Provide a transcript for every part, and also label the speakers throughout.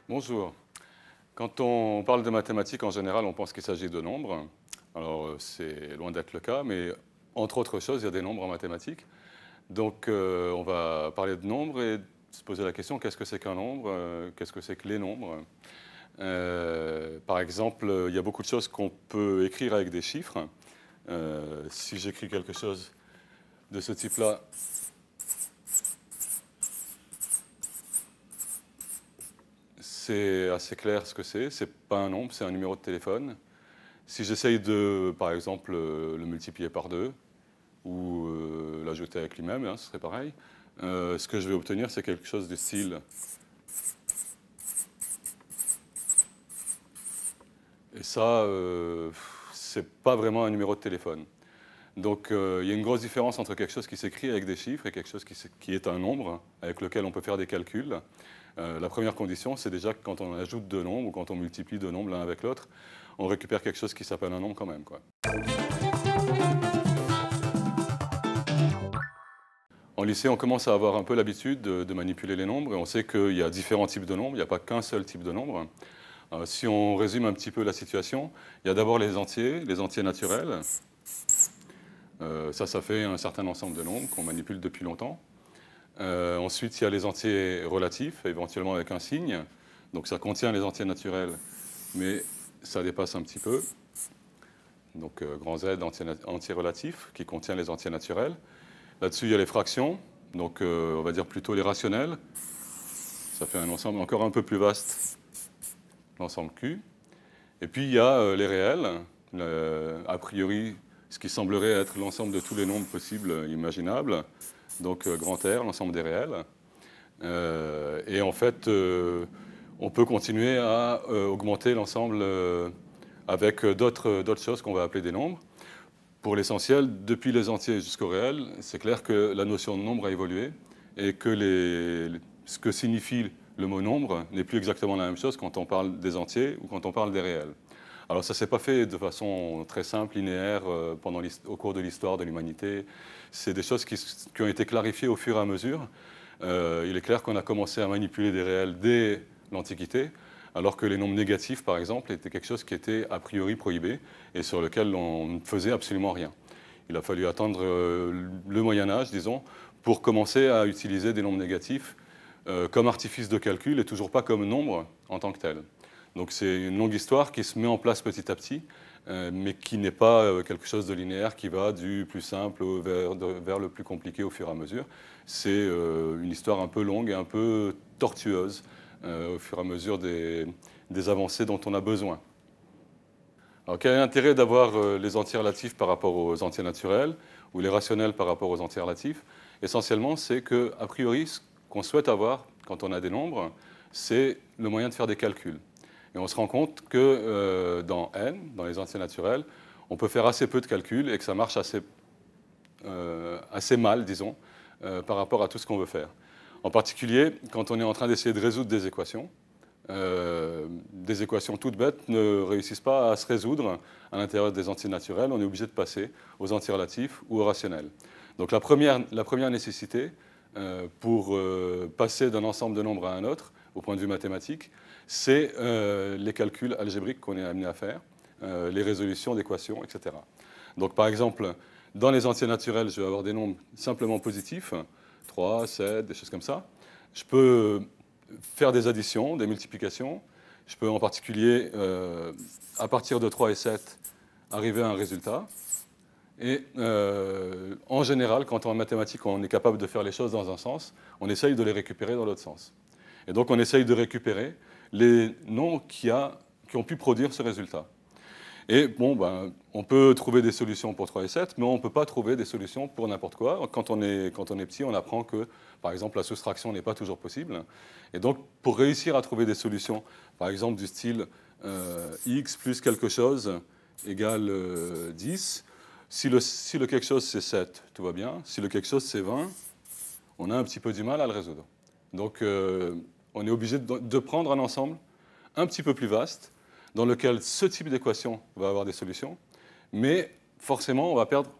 Speaker 1: Bonjour. Quand on parle de mathématiques, en général, on pense qu'il s'agit de nombres. Alors, c'est loin d'être le cas, mais entre autres choses, il y a des nombres en mathématiques. Donc, on va parler de nombres et se poser la question, qu'est-ce que c'est qu'un nombre? Qu'est-ce que c'est que les nombres? Par exemple, il y a beaucoup de choses qu'on peut écrire avec des chiffres. Si j'écris quelque chose de ce type-là, c'est assez clair ce que c'est. C'est pas un nombre, c'est un numéro de téléphone. Si j'essaye de, par exemple, le multiplier par 2 ou l'ajouter avec lui-même, hein, ce serait pareil, ce que je vais obtenir, c'est quelque chose du style. Et ça, c'est pas vraiment un numéro de téléphone. Donc, il y a une grosse différence entre quelque chose qui s'écrit avec des chiffres et quelque chose qui est un nombre avec lequel on peut faire des calculs. La première condition, c'est déjà que quand on ajoute deux nombres ou quand on multiplie deux nombres l'un avec l'autre, on récupère quelque chose qui s'appelle un nombre quand même, quoi. En lycée, on commence à avoir un peu l'habitude de manipuler les nombres et on sait qu'il y a différents types de nombres, il n'y a pas qu'un seul type de nombre. Si on résume un petit peu la situation, il y a d'abord les entiers naturels. Ça fait un certain ensemble de nombres qu'on manipule depuis longtemps. Ensuite, il y a les entiers relatifs, éventuellement avec un signe. Donc ça contient les entiers naturels, mais ça dépasse un petit peu. Donc grand Z, entier relatif, qui contient les entiers naturels. Là-dessus, il y a les fractions, donc on va dire plutôt les rationnels. Ça fait un ensemble encore un peu plus vaste, l'ensemble Q. Et puis il y a les réels, a priori ce qui semblerait être l'ensemble de tous les nombres possibles, imaginables. Donc grand R, l'ensemble des réels. Et en fait, on peut continuer à augmenter l'ensemble avec d'autres choses qu'on va appeler des nombres. Pour l'essentiel, depuis les entiers jusqu'au réel, c'est clair que la notion de nombre a évolué et que ce que signifie le mot nombre n'est plus exactement la même chose quand on parle des entiers ou quand on parle des réels. Alors ça ne s'est pas fait de façon très simple, linéaire, au cours de l'histoire de l'humanité. C'est des choses qui ont été clarifiées au fur et à mesure. Il est clair qu'on a commencé à manipuler des réels dès l'Antiquité, alors que les nombres négatifs, par exemple, étaient quelque chose qui était a priori prohibé et sur lequel on ne faisait absolument rien. Il a fallu attendre le Moyen-Âge, disons, pour commencer à utiliser des nombres négatifs comme artifice de calcul et toujours pas comme nombre en tant que tel. Donc c'est une longue histoire qui se met en place petit à petit, mais qui n'est pas quelque chose de linéaire qui va du plus simple vers le plus compliqué au fur et à mesure. C'est une histoire un peu longue et un peu tortueuse au fur et à mesure des avancées dont on a besoin. Alors quel est l'intérêt d'avoir les entiers relatifs par rapport aux entiers naturels ou les rationnels par rapport aux entiers relatifs? Essentiellement, c'est qu'a priori, ce qu'on souhaite avoir quand on a des nombres, c'est le moyen de faire des calculs. Et on se rend compte que dans n, dans les entiers naturels, on peut faire assez peu de calculs et que ça marche assez mal, disons, par rapport à tout ce qu'on veut faire. En particulier, quand on est en train d'essayer de résoudre des équations toutes bêtes ne réussissent pas à se résoudre à l'intérieur des entiers naturels. On est obligé de passer aux entiers relatifs ou aux rationnels. Donc la première nécessité pour passer d'un ensemble de nombres à un autre, au point de vue mathématique, c'est les calculs algébriques qu'on est amené à faire, les résolutions d'équations, etc. Donc par exemple, dans les entiers naturels, je vais avoir des nombres simplement positifs, 3, 7, des choses comme ça. Je peux faire des additions, des multiplications. Je peux en particulier, à partir de 3 et 7, arriver à un résultat. Et en général, quand en mathématiques, on est capable de faire les choses dans un sens, on essaye de les récupérer dans l'autre sens. Et donc, on essaye de récupérer les nombres qui ont pu produire ce résultat. Et bon, on peut trouver des solutions pour 3 et 7, mais on ne peut pas trouver des solutions pour n'importe quoi. Quand on est petit, on apprend que, par exemple, la soustraction n'est pas toujours possible. Et donc, pour réussir à trouver des solutions, par exemple, du style x plus quelque chose égale 10, si le quelque chose c'est 7, tout va bien. Si le quelque chose c'est 20, on a un petit peu du mal à le résoudre. Donc, on est obligé de prendre un ensemble un petit peu plus vaste, dans lequel ce type d'équation va avoir des solutions, mais forcément, on va perdre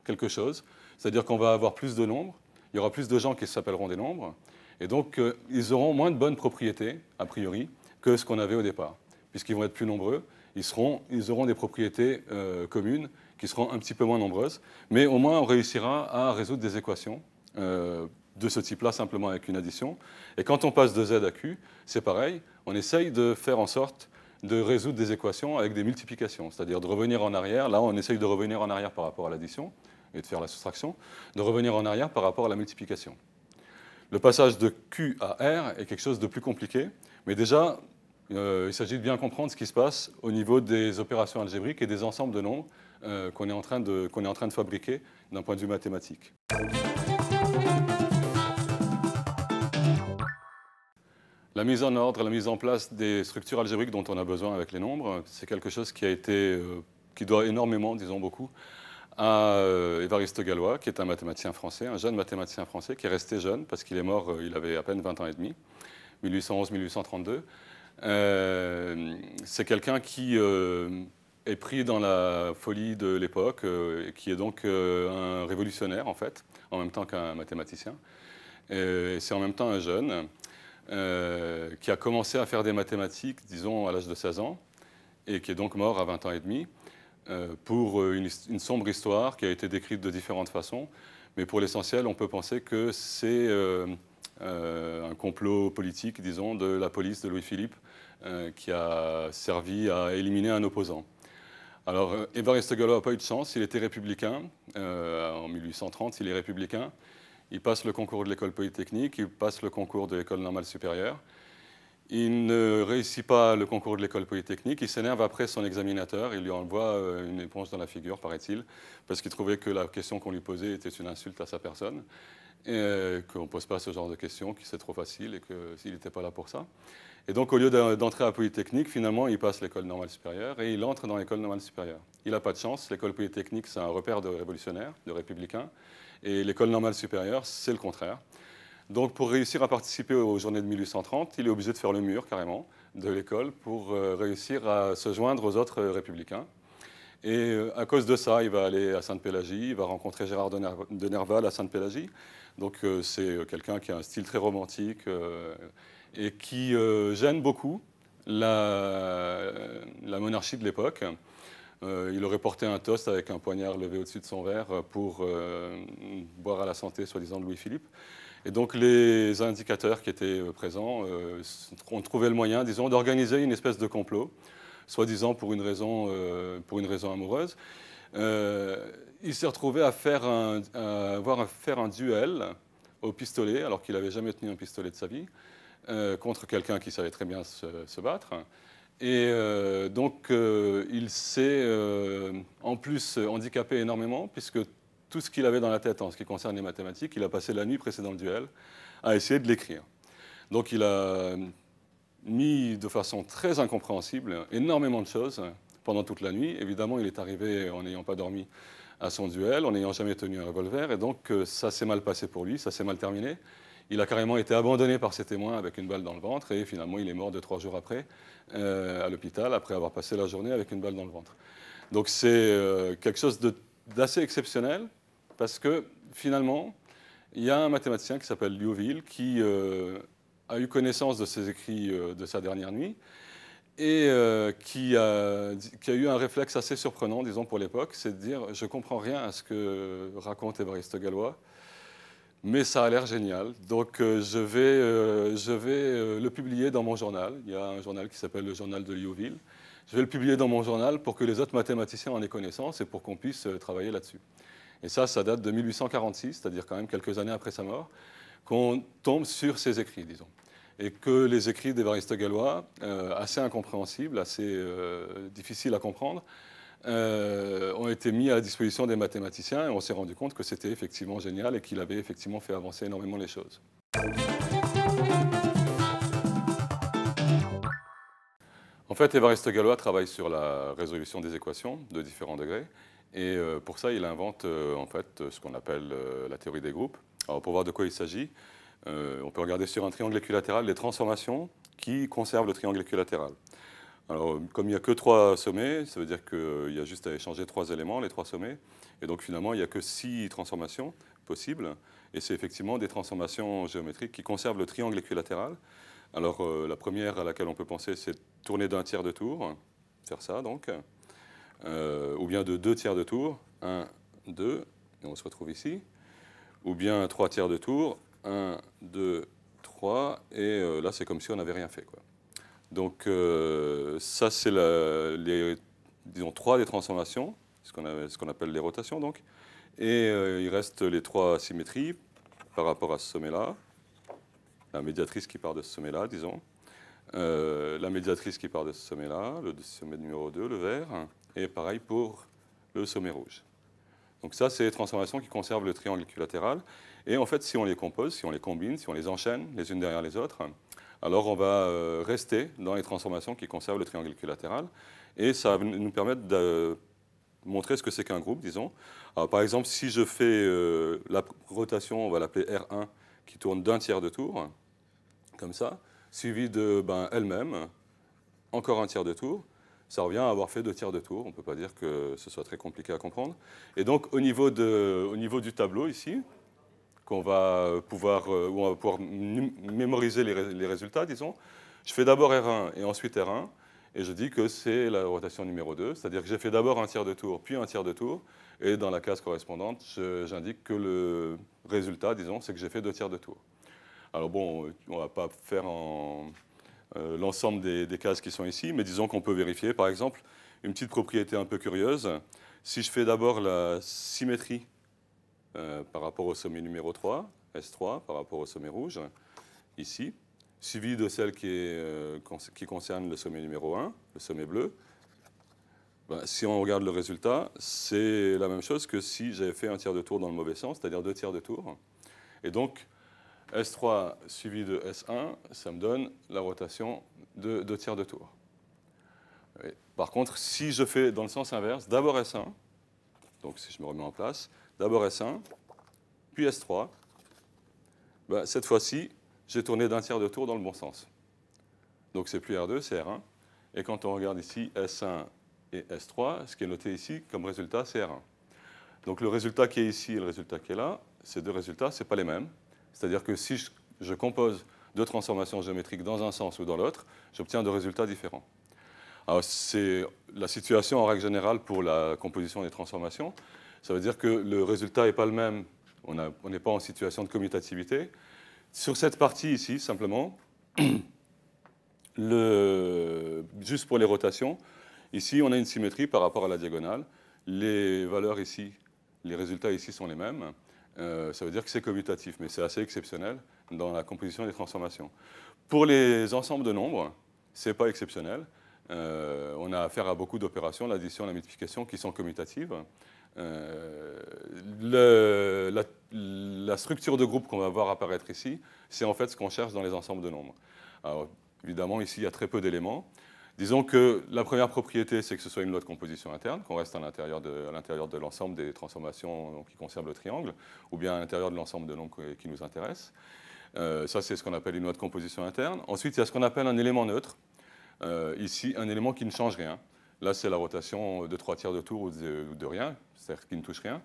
Speaker 1: quelque chose. C'est-à-dire qu'on va avoir plus de nombres, il y aura plus de gens qui s'appelleront des nombres, Et donc, ils auront moins de bonnes propriétés, a priori, que ce qu'on avait au départ. Puisqu'ils vont être plus nombreux, ils auront des propriétés communes qui seront un petit peu moins nombreuses, mais au moins on réussira à résoudre des équations de ce type-là simplement avec une addition. Et quand on passe de z à q, c'est pareil, on essaye de faire en sorte de résoudre des équations avec des multiplications, c'est-à-dire de revenir en arrière. Là, on essaye de revenir en arrière par rapport à l'addition et de faire la soustraction, de revenir en arrière par rapport à la multiplication. Le passage de Q à R est quelque chose de plus compliqué, mais déjà, il s'agit de bien comprendre ce qui se passe au niveau des opérations algébriques et des ensembles de nombres qu'on est en train de fabriquer d'un point de vue mathématique. La mise en ordre, la mise en place des structures algébriques dont on a besoin avec les nombres, c'est quelque chose qui doit énormément, disons beaucoup, à Évariste Galois, qui est un mathématicien français, un jeune mathématicien français, qui est resté jeune, parce qu'il est mort, il avait à peine 20 ans et demi, 1811-1832. C'est quelqu'un qui est pris dans la folie de l'époque, qui est donc un révolutionnaire, en fait, en même temps qu'un mathématicien. C'est en même temps un jeune qui a commencé à faire des mathématiques, disons, à l'âge de 16 ans, et qui est donc mort à 20 ans et demi, pour une sombre histoire qui a été décrite de différentes façons. Mais pour l'essentiel, on peut penser que c'est un complot politique, disons, de la police de Louis-Philippe, qui a servi à éliminer un opposant. Alors, Évariste Galois n'a pas eu de chance, il était républicain. En 1830, il est républicain. Il passe le concours de l'école polytechnique, il passe le concours de l'école normale supérieure. Il ne réussit pas le concours de l'école polytechnique, il s'énerve après son examinateur, il lui envoie une éponge dans la figure, paraît-il, parce qu'il trouvait que la question qu'on lui posait était une insulte à sa personne, et qu'on ne pose pas ce genre de questions, que c'est trop facile et qu'il n'était pas là pour ça. Et donc, au lieu d'entrer à Polytechnique, finalement, il passe l'école normale supérieure et il entre dans l'école normale supérieure. Il n'a pas de chance, l'école Polytechnique, c'est un repère de révolutionnaires, de républicains, et l'école normale supérieure, c'est le contraire. Donc, pour réussir à participer aux journées de 1830, il est obligé de faire le mur, carrément, de l'école pour réussir à se joindre aux autres républicains. Et à cause de ça, il va aller à Sainte-Pélagie, il va rencontrer Gérard de Nerval à Sainte-Pélagie. Donc, c'est quelqu'un qui a un style très romantique et qui gêne beaucoup la monarchie de l'époque. Il aurait porté un toast avec un poignard levé au-dessus de son verre pour boire à la santé, soi-disant, de Louis-Philippe. Et donc les indicateurs qui étaient présents ont trouvé le moyen, disons, d'organiser une espèce de complot, soi-disant pour une raison amoureuse. Il s'est retrouvé à faire un duel au pistolet, alors qu'il n'avait jamais tenu un pistolet de sa vie, contre quelqu'un qui savait très bien se battre. Et donc il s'est en plus handicapé énormément, puisque tout ce qu'il avait dans la tête en ce qui concerne les mathématiques, il a passé la nuit précédant le duel à essayer de l'écrire. Donc il a mis de façon très incompréhensible énormément de choses pendant toute la nuit. Évidemment, il est arrivé en n'ayant pas dormi à son duel, en n'ayant jamais tenu un revolver, et donc ça s'est mal passé pour lui, ça s'est mal terminé. Il a carrément été abandonné par ses témoins avec une balle dans le ventre, et finalement il est mort 2-3 jours après à l'hôpital, après avoir passé la journée avec une balle dans le ventre. Donc c'est quelque chose d'assez exceptionnel, parce que finalement, il y a un mathématicien qui s'appelle Liouville qui a eu connaissance de ses écrits de sa dernière nuit et qui a eu un réflexe assez surprenant, disons, pour l'époque, c'est de dire « je ne comprends rien à ce que raconte Évariste Galois, mais ça a l'air génial, donc je vais le publier dans mon journal. » Il y a un journal qui s'appelle le journal de Liouville. Je vais le publier dans mon journal pour que les autres mathématiciens en aient connaissance et pour qu'on puisse travailler là-dessus. Et ça date de 1846, c'est-à-dire quand même quelques années après sa mort, qu'on tombe sur ses écrits, disons. Et que les écrits d'Évariste Galois, assez incompréhensibles, assez difficiles à comprendre, ont été mis à la disposition des mathématiciens et on s'est rendu compte que c'était effectivement génial et qu'il avait effectivement fait avancer énormément les choses. En fait, Évariste Galois travaille sur la résolution des équations de différents degrés. Et pour ça, il invente en fait ce qu'on appelle la théorie des groupes. Alors, pour voir de quoi il s'agit, on peut regarder sur un triangle équilatéral les transformations qui conservent le triangle équilatéral. Alors, comme il n'y a que 3 sommets, ça veut dire qu'il y a juste à échanger 3 éléments, les 3 sommets. Et donc, finalement, il n'y a que 6 transformations possibles. Et c'est effectivement des transformations géométriques qui conservent le triangle équilatéral. Alors, la première à laquelle on peut penser, c'est tourner d'un tiers de tour, faire ça donc, ou bien de 2 tiers de tour, 1, 2, et on se retrouve ici, ou bien 3 tiers de tour, 1, 2, 3, et là c'est comme si on n'avait rien fait, quoi. Donc ça c'est disons 3 des transformations, ce qu'on appelle les rotations donc, et il reste les 3 symétries par rapport à ce sommet-là, la médiatrice qui part de ce sommet-là, disons, la médiatrice qui part de ce sommet-là, le sommet numéro 2, le vert, et pareil pour le sommet rouge. Donc ça, c'est les transformations qui conservent le triangle équilatéral. Et en fait, si on les compose, si on les combine, si on les enchaîne les unes derrière les autres, alors on va rester dans les transformations qui conservent le triangle équilatéral. Et ça va nous permettre de montrer ce que c'est qu'un groupe, disons. Alors, par exemple, si je fais la rotation, on va l'appeler R1, qui tourne d'un tiers de tour, comme ça, suivi de elle-même, encore un tiers de tour, ça revient à avoir fait 2 tiers de tour. On ne peut pas dire que ce soit très compliqué à comprendre. Et donc, au niveau du tableau, ici, où on va pouvoir mémoriser les résultats, disons, je fais d'abord R1 et ensuite R1, et je dis que c'est la rotation numéro 2, c'est-à-dire que j'ai fait d'abord un tiers de tour, puis un tiers de tour, et dans la case correspondante, j'indique que le résultat, disons, c'est que j'ai fait 2 tiers de tour. Alors bon, on ne va pas faire l'ensemble des cases qui sont ici, mais disons qu'on peut vérifier, par exemple, une petite propriété un peu curieuse. Si je fais d'abord la symétrie par rapport au sommet numéro 3, S3, par rapport au sommet rouge, ici, suivi de celle qui concerne le sommet numéro 1, le sommet bleu, si on regarde le résultat, c'est la même chose que si j'avais fait un tiers de tour dans le mauvais sens, c'est-à-dire 2 tiers de tour. Et donc, S3 suivi de S1, ça me donne la rotation de 2 tiers de tour. Et par contre, si je fais dans le sens inverse, d'abord S1, donc si je me remets en place, d'abord S1, puis S3, cette fois-ci, j'ai tourné d'un tiers de tour dans le bon sens. Donc c'est plus R2, c'est R1. Et quand on regarde ici S1 et S3, ce qui est noté ici comme résultat, c'est R1. Donc le résultat qui est ici et le résultat qui est là, ces deux résultats, ce n'est pas les mêmes. C'est-à-dire que si je compose deux transformations géométriques dans un sens ou dans l'autre, j'obtiens deux résultats différents. Alors c'est la situation en règle générale pour la composition des transformations. Ça veut dire que le résultat n'est pas le même, on n'est pas en situation de commutativité. Sur cette partie ici, simplement, juste pour les rotations, ici on a une symétrie par rapport à la diagonale. Les valeurs ici, les résultats ici sont les mêmes. Ça veut dire que c'est commutatif, mais c'est assez exceptionnel dans la composition des transformations. Pour les ensembles de nombres, ce n'est pas exceptionnel. On a affaire à beaucoup d'opérations, l'addition, la multiplication, qui sont commutatives. La structure de groupe qu'on va voir apparaître ici, c'est en fait ce qu'on cherche dans les ensembles de nombres. Alors, évidemment, ici, il y a très peu d'éléments. Disons que la première propriété, c'est que ce soit une loi de composition interne, qu'on reste à l'intérieur de l'ensemble des transformations qui conservent le triangle, ou bien à l'intérieur de l'ensemble de nombres qui nous intéressent. Ça, c'est ce qu'on appelle une loi de composition interne. Ensuite, il y a ce qu'on appelle un élément neutre. Ici, un élément qui ne change rien. Là, c'est la rotation de 3 tiers de tour ou de rien, c'est-à-dire qui ne touche rien.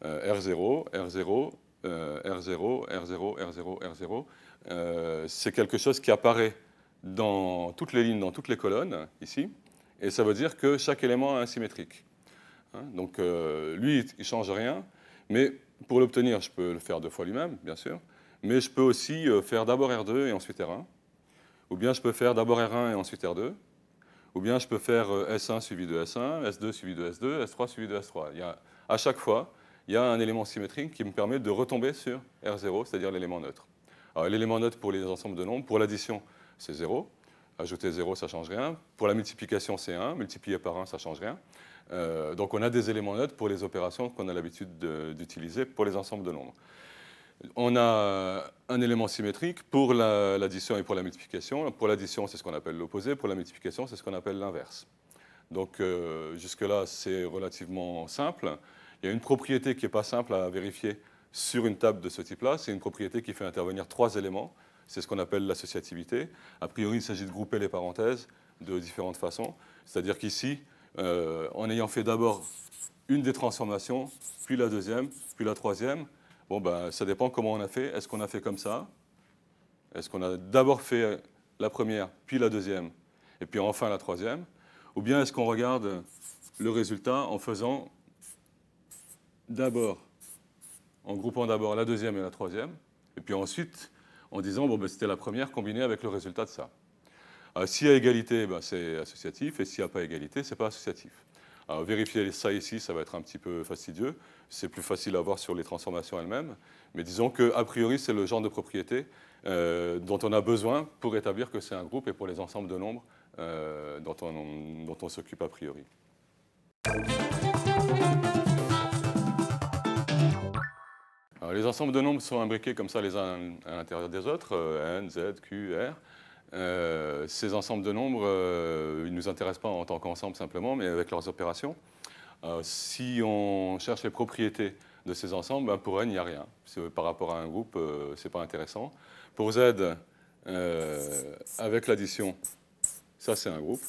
Speaker 1: R0, R0, R0, R0, R0, R0. C'est quelque chose qui apparaît dans toutes les lignes, dans toutes les colonnes, ici. Et ça veut dire que chaque élément est asymétrique. Donc, lui, il ne change rien. Mais pour l'obtenir, je peux le faire 2 fois lui-même, bien sûr. Mais je peux aussi faire d'abord R2 et ensuite R1. Ou bien je peux faire d'abord R1 et ensuite R2. Ou bien je peux faire S1 suivi de S1, S2 suivi de S2, S3 suivi de S3. À chaque fois, il y a un élément symétrique qui me permet de retomber sur R0, c'est-à-dire l'élément neutre. Alors l'élément neutre pour les ensembles de nombres, pour l'addition, c'est 0. Ajouter 0, ça ne change rien. Pour la multiplication, c'est 1. Multiplier par 1, ça ne change rien. Donc on a des éléments neutres pour les opérations qu'on a l'habitude d'utiliser pour les ensembles de nombres. On a un élément symétrique pour l'addition et pour la multiplication. Pour l'addition, c'est ce qu'on appelle l'opposé. Pour la multiplication, c'est ce qu'on appelle l'inverse. Donc jusque-là, c'est relativement simple. Il y a une propriété qui n'est pas simple à vérifier sur une table de ce type-là. C'est une propriété qui fait intervenir 3 éléments. C'est ce qu'on appelle l'associativité. A priori, il s'agit de grouper les parenthèses de différentes façons. C'est-à-dire qu'ici, en ayant fait d'abord une des transformations, puis la deuxième, puis la troisième, Bon, ben, ça dépend comment on a fait. Est-ce qu'on a fait comme ça? Est-ce qu'on a d'abord fait la première, puis la deuxième, et puis enfin la troisième? Ou bien est-ce qu'on regarde le résultat en faisant d'abord, en groupant d'abord la deuxième et la troisième, et puis ensuite en disant, bon, ben, c'était la première combinée avec le résultat de ça. S'il y a égalité, ben, c'est associatif, et s'il n'y a pas égalité, ce n'est pas associatif. Alors, vérifier ça ici, ça va être un petit peu fastidieux. C'est plus facile à voir sur les transformations elles-mêmes. Mais disons qu'a priori, c'est le genre de propriété dont on a besoin pour établir que c'est un groupe et pour les ensembles de nombres dont on s'occupe a priori. Alors, les ensembles de nombres sont imbriqués comme ça les uns à l'intérieur des autres, n, z, q, r. Ces ensembles de nombres, ils ne nous intéressent pas en tant qu'ensemble simplement, mais avec leurs opérations. Si on cherche les propriétés de ces ensembles, ben pour n, il n'y a rien. Par rapport à un groupe, ce n'est pas intéressant. Pour z, avec l'addition, ça c'est un groupe.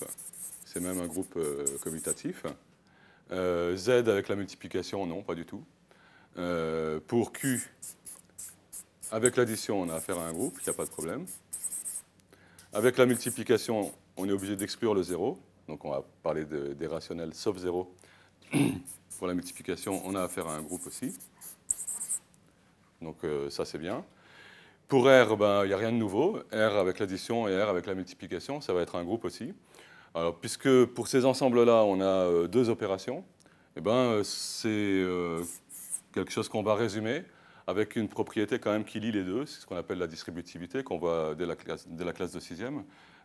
Speaker 1: C'est même un groupe commutatif. Z avec la multiplication, non, pas du tout. Pour Q, avec l'addition, on a affaire à un groupe, il n'y a pas de problème. Avec la multiplication, on est obligé d'exclure le 0. Donc on va parler des rationnels sauf 0. Pour la multiplication, on a affaire à un groupe aussi. Donc ça, c'est bien. Pour R, ben, il n'y a rien de nouveau. R avec l'addition et R avec la multiplication, ça va être un groupe aussi. Alors, puisque pour ces ensembles-là, on a deux opérations, eh ben, c'est quelque chose qu'on va résumer avec une propriété quand même qui lie les deux. C'est ce qu'on appelle la distributivité, qu'on voit dès la classe de 6e.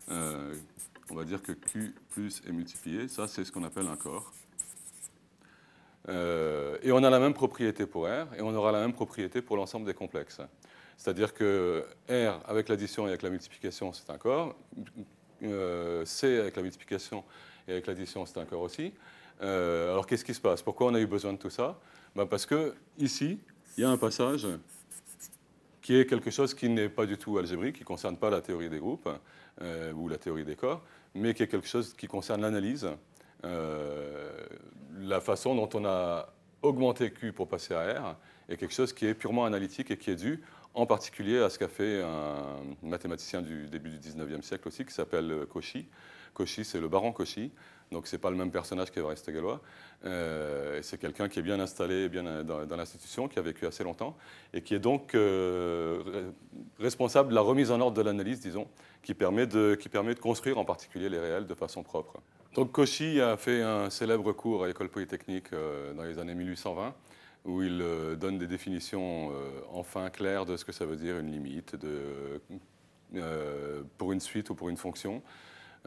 Speaker 1: On va dire que Q plus est multiplié. Ça, c'est ce qu'on appelle un corps. Et on a la même propriété pour R, et on aura la même propriété pour l'ensemble des complexes. C'est-à-dire que R avec l'addition et avec la multiplication, c'est un corps. C avec la multiplication et avec l'addition, c'est un corps aussi. Alors qu'est-ce qui se passe? Pourquoi on a eu besoin de tout ça? Ben parce que ici, il y a un passage qui est quelque chose qui n'est pas du tout algébrique, qui ne concerne pas la théorie des groupes ou la théorie des corps, mais qui est quelque chose qui concerne l'analyse, la façon dont on a augmenté Q pour passer à R est quelque chose qui est purement analytique et qui est dû en particulier à ce qu'a fait un mathématicien du début du 19e siècle aussi, qui s'appelle Cauchy. Cauchy, c'est le baron Cauchy, donc ce n'est pas le même personnage qu'Évariste Galois. C'est quelqu'un qui est bien installé bien dans l'institution, qui a vécu assez longtemps, et qui est donc responsable de la remise en ordre de l'analyse, disons, qui permet de construire en particulier les réels de façon propre. Donc Cauchy a fait un célèbre cours à l'École polytechnique dans les années 1820, où il donne des définitions enfin claires de ce que ça veut dire une limite pour une suite ou pour une fonction.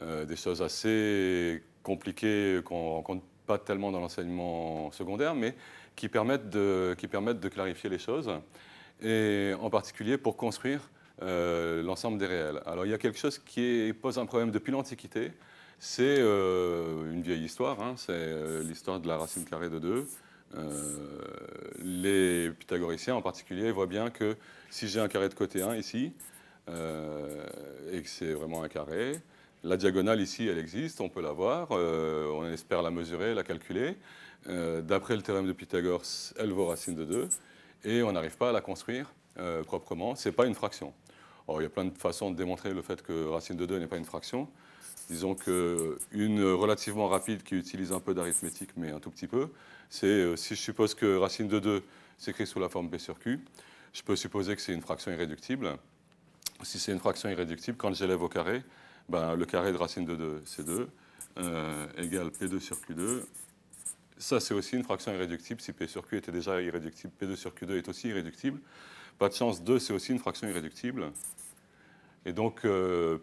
Speaker 1: Des choses assez compliquées qu'on ne rencontre pas tellement dans l'enseignement secondaire, mais qui permettent de clarifier les choses, et en particulier pour construire l'ensemble des réels. Alors il y a quelque chose qui pose un problème depuis l'Antiquité, c'est une vieille histoire, hein, c'est l'histoire de la racine carrée de 2. Les pythagoriciens en particulier voient bien que si j'ai un carré de côté 1 ici, et que c'est vraiment un carré, la diagonale ici, elle existe, on peut la voir, on espère la mesurer, la calculer. D'après le théorème de Pythagore, elle vaut racine de 2, et on n'arrive pas à la construire proprement, ce n'est pas une fraction. Alors, il y a plein de façons de démontrer le fait que racine de 2 n'est pas une fraction. Disons qu'une relativement rapide qui utilise un peu d'arithmétique, mais un tout petit peu, c'est si je suppose que racine de 2 s'écrit sous la forme P sur Q, je peux supposer que c'est une fraction irréductible. Si c'est une fraction irréductible, quand j'élève au carré, ben, le carré de racine de 2, c'est 2, égale P2 sur Q2. Ça, c'est aussi une fraction irréductible. Si P sur Q était déjà irréductible, P2 sur Q2 est aussi irréductible. Pas de chance, 2, c'est aussi une fraction irréductible. Et donc,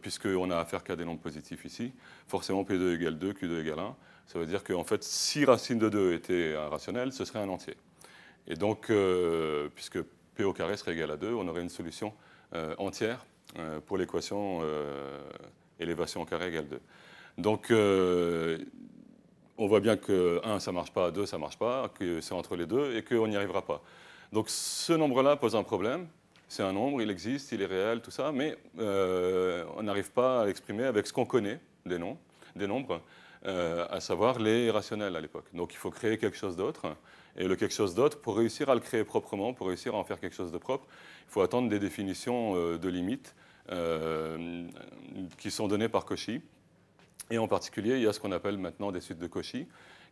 Speaker 1: puisqu'on a affaire qu'à des nombres positifs ici, forcément P2 égale 2, Q2 égale 1. Ça veut dire qu'en fait, si racine de 2 était un rationnel, ce serait un entier. Et donc, puisque P au carré serait égal à 2, on aurait une solution entière pour l'équation élévation au carré égale 2. Donc, on voit bien que 1, ça ne marche pas, 2, ça ne marche pas, que c'est entre les deux et qu'on n'y arrivera pas. Donc, ce nombre-là pose un problème. C'est un nombre, il existe, il est réel, tout ça, mais on n'arrive pas à l'exprimer avec ce qu'on connaît des nombres. à savoir les rationnels à l'époque. Donc il faut créer quelque chose d'autre. Et le quelque chose d'autre, pour réussir à le créer proprement, pour réussir à en faire quelque chose de propre, il faut attendre des définitions de limites qui sont données par Cauchy. Et en particulier, il y a ce qu'on appelle maintenant des suites de Cauchy,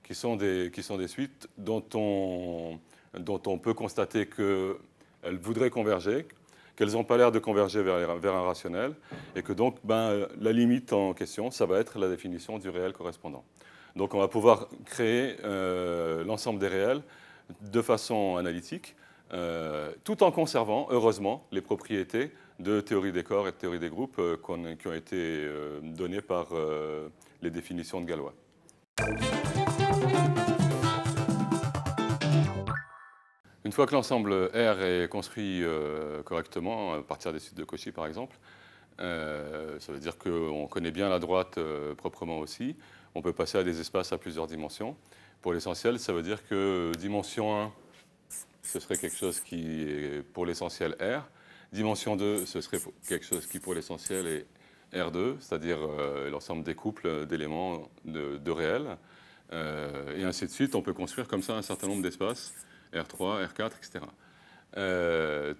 Speaker 1: qui sont des suites dont on peut constater qu'elles voudraient converger, qu'elles n'ont pas l'air de converger vers un rationnel, et que donc la limite en question, ça va être la définition du réel correspondant. Donc on va pouvoir créer l'ensemble des réels de façon analytique, tout en conservant, heureusement, les propriétés de théorie des corps et de théorie des groupes qui ont été données par les définitions de Galois. Une fois que l'ensemble R est construit correctement, à partir des suites de Cauchy par exemple, ça veut dire qu'on connaît bien la droite proprement aussi. On peut passer à des espaces à plusieurs dimensions. Pour l'essentiel, ça veut dire que dimension 1, ce serait quelque chose qui est pour l'essentiel R. Dimension 2, ce serait quelque chose qui pour l'essentiel est R2, c'est-à-dire l'ensemble des couples d'éléments de réels. Et ainsi de suite, on peut construire comme ça un certain nombre d'espaces, R3, R4, etc.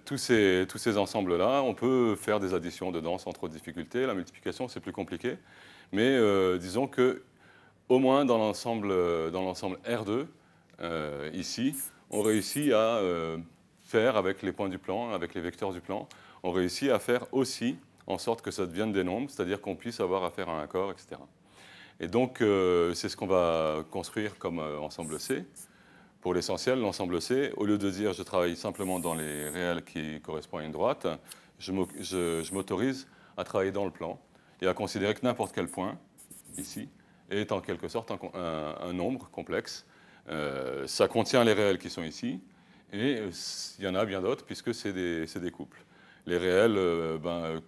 Speaker 1: Tous ces ensembles-là, on peut faire des additions dedans sans trop de difficultés. La multiplication, c'est plus compliqué. Mais disons que au moins dans l'ensemble R2, ici, on réussit à faire avec les points du plan, avec les vecteurs du plan, on réussit à faire aussi en sorte que ça devienne des nombres, c'est-à-dire qu'on puisse avoir affaire à un corps, etc. Et donc, c'est ce qu'on va construire comme ensemble C. Pour l'essentiel, l'ensemble C, au lieu de dire je travaille simplement dans les réels qui correspondent à une droite, je m'autorise à travailler dans le plan et à considérer que n'importe quel point, ici, est en quelque sorte un nombre complexe. Ça contient les réels qui sont ici, et il y en a bien d'autres, puisque c'est des couples. Les réels,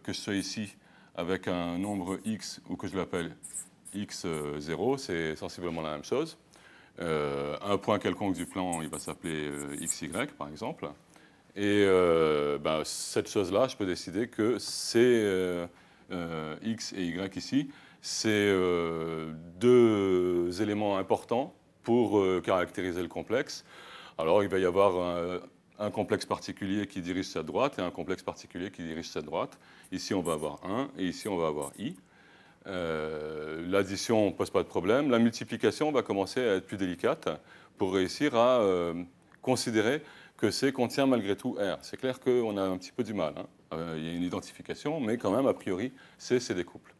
Speaker 1: que je sois ici avec un nombre x, ou que je l'appelle x0, c'est sensiblement la même chose. Un point quelconque du plan, il va s'appeler xy, par exemple. Et cette chose-là, je peux décider que c'est x et y ici, c'est deux éléments importants pour caractériser le complexe. Alors, il va y avoir un complexe particulier qui dirige cette droite et un complexe particulier qui dirige cette droite. Ici, on va avoir 1 et ici, on va avoir i. L'addition ne pose pas de problème. La multiplication va commencer à être plus délicate pour réussir à considérer que C contient malgré tout R. C'est clair qu'on a un petit peu du mal. Il y a une identification, mais quand même, a priori, C, c'est des couples.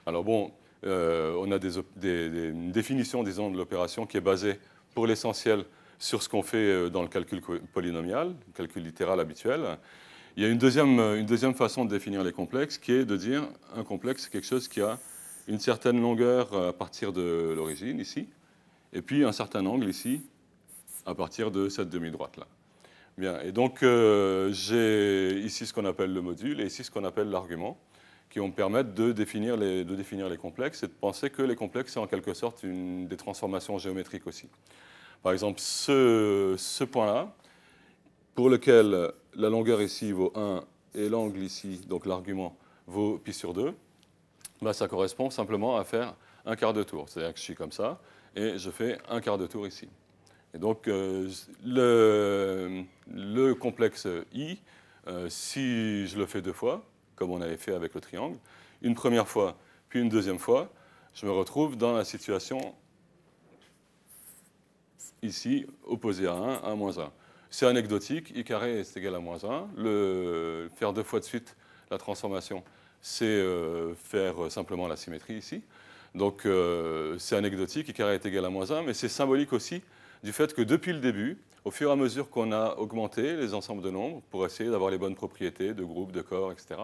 Speaker 1: Alors bon, on a une définition, disons, de l'opération qui est basée, pour l'essentiel, sur ce qu'on fait dans le calcul polynomial, le calcul littéral habituel. Il y a une deuxième façon de définir les complexes, qui est de dire un complexe, c'est quelque chose qui a une certaine longueur à partir de l'origine, ici, et puis un certain angle, ici, à partir de cette demi-droite-là. Bien, et donc j'ai ici ce qu'on appelle le module, et ici ce qu'on appelle l'argument, qui vont me permettre de définir les complexes et de penser que les complexes, c'est en quelque sorte des transformations géométriques aussi. Par exemple, ce point-là, pour lequel la longueur ici vaut 1 et l'angle ici, donc l'argument, vaut pi sur 2, ça correspond simplement à faire un quart de tour. C'est-à-dire que je suis comme ça, et je fais un quart de tour ici. Et donc, le complexe I, si je le fais deux fois, comme on avait fait avec le triangle, une première fois, puis une deuxième fois, je me retrouve dans la situation ici, opposée à 1, à moins 1. C'est anecdotique, I carré est égal à moins 1. Faire deux fois de suite la transformation, c'est faire simplement la symétrie ici. Donc c'est anecdotique, I carré est égal à moins 1, mais c'est symbolique aussi du fait que depuis le début, au fur et à mesure qu'on a augmenté les ensembles de nombres pour essayer d'avoir les bonnes propriétés de groupe, de corps, etc.,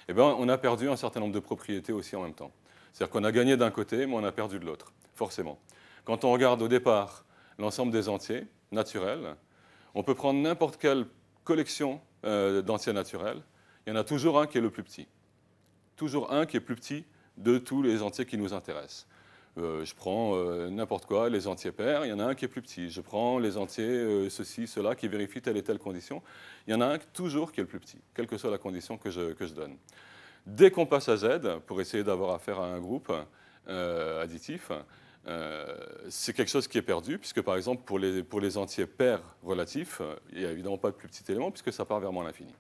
Speaker 1: eh bien, on a perdu un certain nombre de propriétés aussi en même temps. C'est-à-dire qu'on a gagné d'un côté, mais on a perdu de l'autre, forcément. Quand on regarde au départ l'ensemble des entiers naturels, on peut prendre n'importe quelle collection d'entiers naturels, il y en a toujours un qui est le plus petit. Toujours un qui est plus petit de tous les entiers qui nous intéressent. Je prends n'importe quoi, les entiers pairs, il y en a un qui est plus petit. Je prends les entiers ceci, cela, qui vérifient telle et telle condition. Il y en a un toujours qui est le plus petit, quelle que soit la condition que je donne. Dès qu'on passe à Z, pour essayer d'avoir affaire à un groupe additif, c'est quelque chose qui est perdu, puisque par exemple, pour les entiers pairs relatifs, il n'y a évidemment pas de plus petit élément, puisque ça part vers moins l'infini.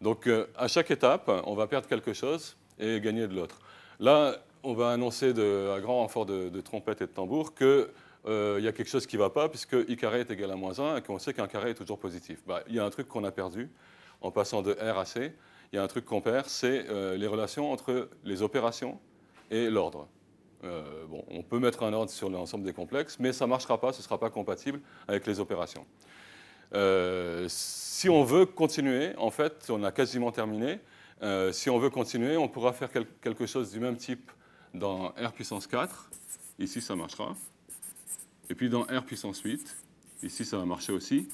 Speaker 1: Donc, à chaque étape, on va perdre quelque chose et gagner de l'autre. Là, on va annoncer à grand renfort de trompette et de tambour qu'il y a quelque chose qui ne va pas, puisque i carré est égal à moins 1, et qu'on sait qu'un carré est toujours positif. Il y a un truc qu'on a perdu en passant de R à C. Il y a un truc qu'on perd, c'est les relations entre les opérations et l'ordre. Bon, on peut mettre un ordre sur l'ensemble des complexes, mais ça ne marchera pas, ce ne sera pas compatible avec les opérations. Si on veut continuer, en fait, on a quasiment terminé. Si on veut continuer, on pourra faire quelque chose du même type dans R puissance 4. Ici, ça marchera. Et puis dans R puissance 8, ici, ça va marcher aussi.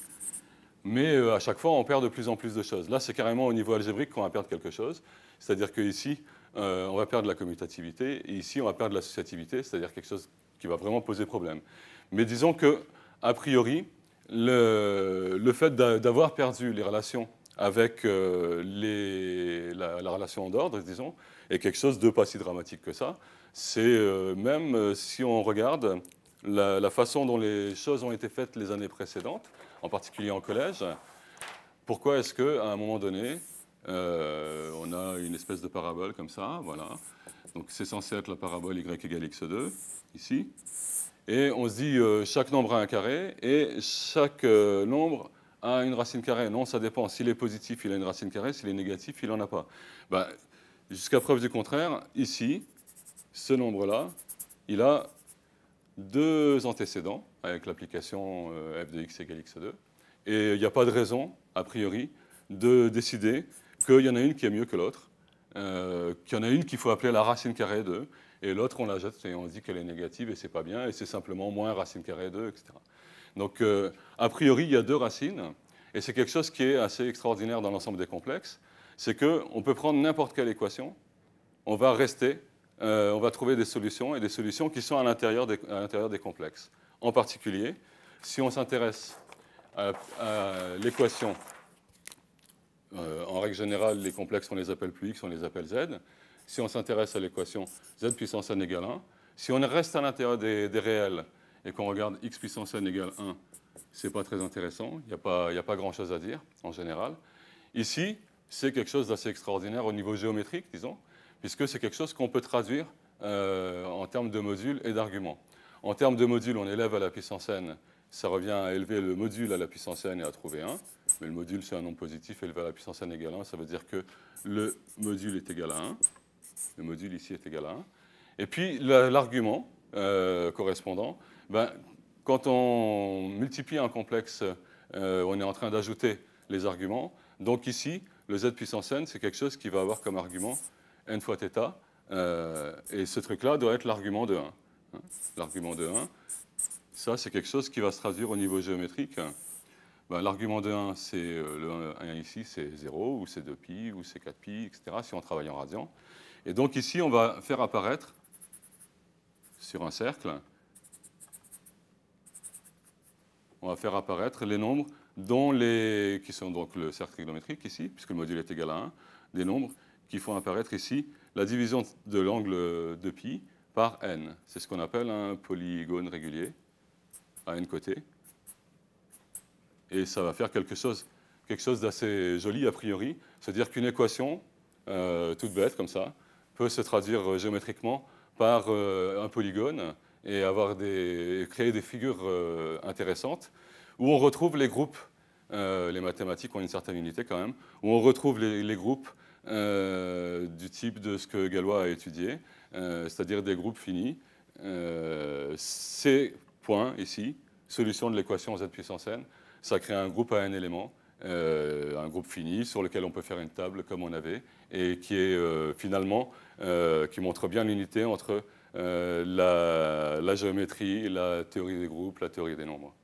Speaker 1: Mais à chaque fois, on perd de plus en plus de choses. Là, c'est carrément au niveau algébrique qu'on va perdre quelque chose. C'est-à-dire qu'ici, on va perdre la commutativité, et ici, on va perdre l'associativité, c'est-à-dire quelque chose qui va vraiment poser problème. Mais disons qu'a priori, le fait d'avoir perdu les relations avec la relation d'ordre, disons, est quelque chose de pas si dramatique que ça. C'est même si on regarde la façon dont les choses ont été faites les années précédentes, en particulier en collège, pourquoi est-ce qu'à un moment donné, on a une espèce de parabole comme ça, voilà. Donc c'est censé être la parabole y égale x2, ici. Et on se dit, chaque nombre a un carré, et chaque nombre a une racine carrée. Non, ça dépend. S'il est positif, il a une racine carrée. S'il est négatif, il n'en a pas. Jusqu'à preuve du contraire, ici, ce nombre-là, il a deux antécédents, avec l'application f de x égale x2. Et il n'y a pas de raison, a priori, de décider qu'il y en a une qui est mieux que l'autre, qu'il y en a une qu'il faut appeler la racine carrée de, et l'autre on la jette et on dit qu'elle est négative et c'est pas bien, et c'est simplement moins racine carrée de, etc. Donc a priori il y a deux racines, et c'est quelque chose qui est assez extraordinaire dans l'ensemble des complexes, c'est qu'on peut prendre n'importe quelle équation, on va trouver des solutions, et des solutions qui sont à l'intérieur des complexes. En particulier, si on s'intéresse à l'équation, en règle générale, les complexes, on les appelle plus x, on les appelle z. Si on s'intéresse à l'équation z puissance n égale 1, si on reste à l'intérieur des réels et qu'on regarde x puissance n égale 1, c'est pas très intéressant, il n'y a pas grand-chose à dire, en général. Ici, c'est quelque chose d'assez extraordinaire au niveau géométrique, disons, puisque c'est quelque chose qu'on peut traduire en termes de modules et d'arguments. En termes de modules, on élève à la puissance n, ça revient à élever le module à la puissance n et à trouver 1. Mais le module, c'est un nombre positif, élevé à la puissance n égale 1, ça veut dire que le module est égal à 1. Le module ici est égal à 1. Et puis l'argument correspondant, quand on multiplie un complexe, on est en train d'ajouter les arguments. Donc ici, le z puissance n, c'est quelque chose qui va avoir comme argument n fois θ. Et ce truc-là doit être l'argument de 1. L'argument de 1, ça, c'est quelque chose qui va se traduire au niveau géométrique. L'argument de 1, c'est le 1 ici, c'est 0, ou c'est 2pi, ou c'est 4pi, etc., si on travaille en radian. Et donc ici, on va faire apparaître, sur un cercle, on va faire apparaître les nombres qui sont donc le cercle trigonométrique ici, puisque le module est égal à 1, des nombres qui font apparaître ici la division de l'angle de pi par n. C'est ce qu'on appelle un polygone régulier, à n côtés. Et ça va faire quelque chose d'assez joli a priori, c'est-à-dire qu'une équation, toute bête comme ça, peut se traduire géométriquement par un polygone et créer des figures intéressantes, où on retrouve les groupes, les mathématiques ont une certaine unité quand même, où on retrouve les groupes du type de ce que Galois a étudié, c'est-à-dire des groupes finis. Ces points ici, solution de l'équation z puissance n, ça crée un groupe à n éléments, un groupe fini sur lequel on peut faire une table comme on avait, et qui est finalement, qui montre bien l'unité entre la géométrie, la théorie des groupes, la théorie des nombres.